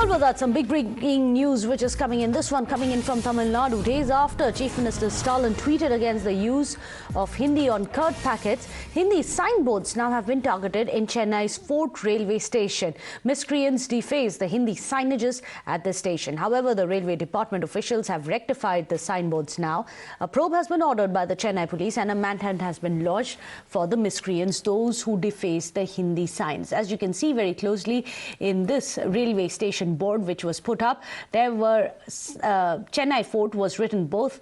Well, with that, some big breaking news which is coming in. This one coming in from Tamil Nadu. Days after Chief Minister Stalin tweeted against the use of Hindi on curd packets, Hindi signboards now have been targeted in Chennai's Fort railway station. Miscreants defaced the Hindi signages at the station. However, the railway department officials have rectified the signboards now. A probe has been ordered by the Chennai police and a manhunt has been lodged for the miscreants, those who defaced the Hindi signs. As you can see very closely in this railway station board which was put up, there were Chennai Fort was written both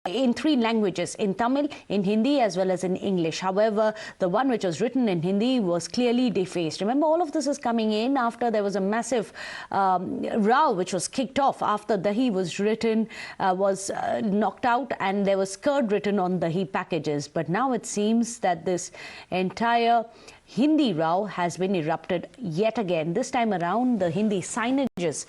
in three languages, in Tamil, in Hindi as well as in English. However, the one which was written in Hindi was clearly defaced. Remember, all of this is coming in after there was a massive row which was kicked off after Dahi was written, was knocked out, and there was curd written on Dahi packages. But now it seems that this entire Hindi row has been erupted yet again. This time around, the Hindi signages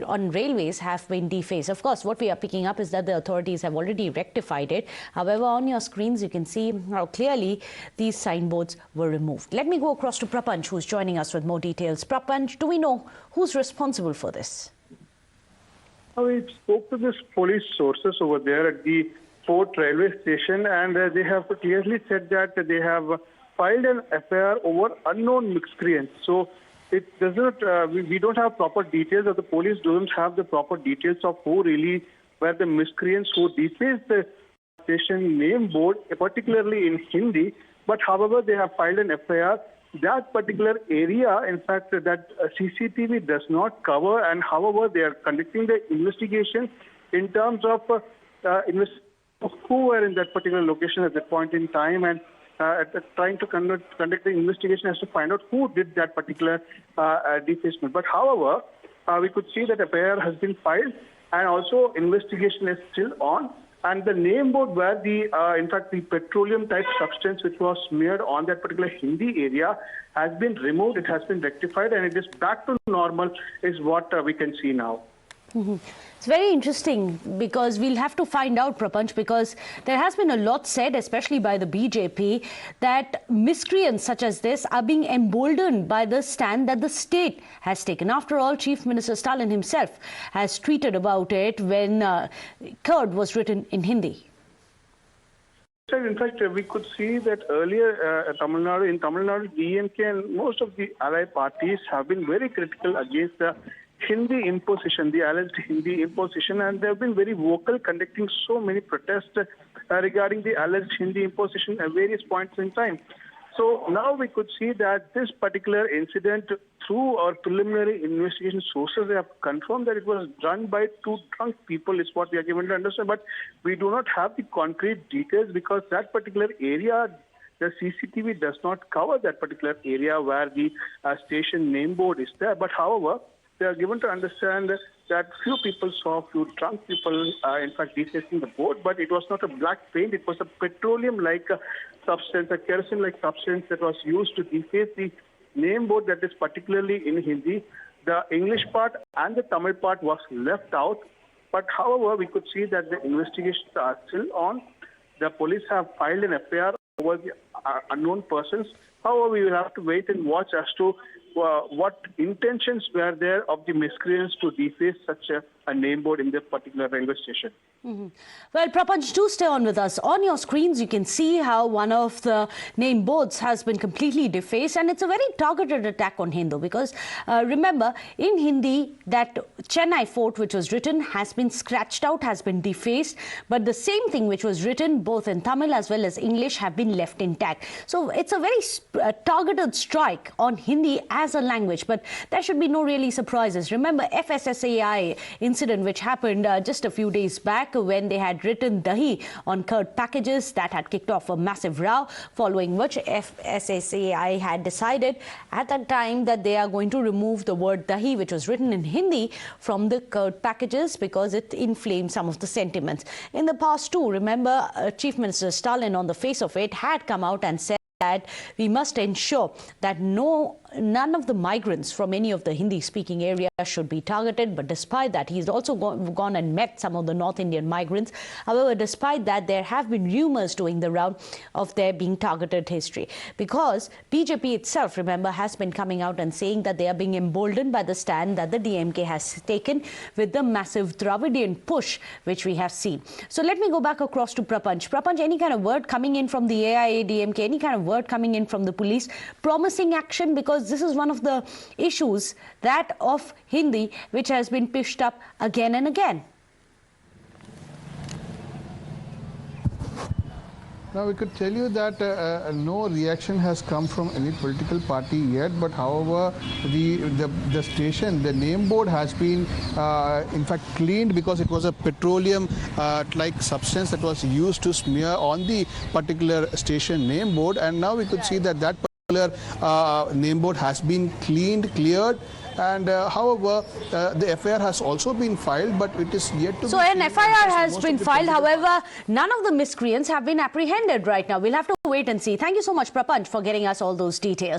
on railways have been defaced. Of course, what we are picking up is that the authorities have already rectified it. However, on your screens, you can see how clearly these signboards were removed. Let me go across to Prapanch, who's joining us with more details. Prapanch, do we know who's responsible for this? We spoke to this police sources over there at the Fort railway station, and they have clearly said that they have filed an FIR over unknown miscreants. So it does not, we don't have proper details, or the police don't have the proper details of who really were the miscreants who defaced the station name board, particularly in Hindi. But however, they have filed an FIR. That particular area, in fact, that CCTV does not cover, and however, they are conducting the investigation in terms of who were in that particular location at that point in time, and trying to conduct the investigation as to find out who did that particular defacement. But however, we could see that a FIR has been filed, and also investigation is still on. And the name board where in fact, the petroleum type substance which was smeared on that particular Hindi area has been removed. It has been rectified, and it is back to normal, is what we can see now. It's very interesting because we'll have to find out, Prapanch, because there has been a lot said, especially by the BJP, that miscreants such as this are being emboldened by the stand that the state has taken. After all, Chief Minister Stalin himself has tweeted about it when curd was written in Hindi. In fact, we could see that earlier in Tamil Nadu, DMK and most of the allied parties have been very critical against the Hindi imposition, the alleged Hindi imposition, and they have been very vocal, conducting so many protests regarding the alleged Hindi imposition at various points in time. So now we could see that this particular incident, through our preliminary investigation sources, have confirmed that it was done by two drunk people, is what we are given to understand. But we do not have the concrete details because that particular area, the CCTV does not cover that particular area where the station name board is there. But however, they are given to understand that few people saw few drunk people, in fact, defacing the board, but it was not a black paint. It was a petroleum-like substance, a kerosene-like substance that was used to deface the name board that is particularly in Hindi. The English part and the Tamil part was left out. But however, we could see that the investigations are still on. The police have filed an FIR over the unknown persons. However, we will have to wait and watch as to what intentions were there of the miscreants to deface such a name board in the particular railway station. Well, Prapanch, do stay on with us. On your screens, you can see how one of the name boards has been completely defaced, and it's a very targeted attack on Hindu because remember, in Hindi, that Chennai Fort which was written has been scratched out, has been defaced, but the same thing which was written both in Tamil as well as English have been left intact. So it's a very targeted strike on Hindi as a language, but there should be no really surprises. Remember FSSAI incident which happened just a few days back when they had written Dahi on curd packages. That had kicked off a massive row, following which FSSAI had decided at that time that they are going to remove the word Dahi, which was written in Hindi, from the curd packages because it inflamed some of the sentiments. In the past too, remember, Chief Minister Stalin, on the face of it, had come out and said that we must ensure that none of the migrants from any of the Hindi-speaking areas should be targeted. But despite that, he's also gone and met some of the North Indian migrants. However, despite that, there have been rumors doing the round of their being targeted history. Because BJP itself, remember, has been coming out and saying that they are being emboldened by the stand that the DMK has taken with the massive Dravidian push, which we have seen. So let me go back across to Prapanch. Prapanch, any kind of word coming in from the AIA-DMK, any kind of word coming in from the police promising action, because this is one of the issues, that of Hindi, which has been pushed up again and again. Now, we could tell you that no reaction has come from any political party yet, but however, the station, the name board has been in fact cleaned, because it was a petroleum-like substance that was used to smear on the particular station name board, and now we could see that that particular name board has been cleared. And however, the FIR has also been filed, but it is yet to So an FIR has been filed. However, none of the miscreants have been apprehended right now. We'll have to wait and see. Thank you so much, Prapanch, for getting us all those details.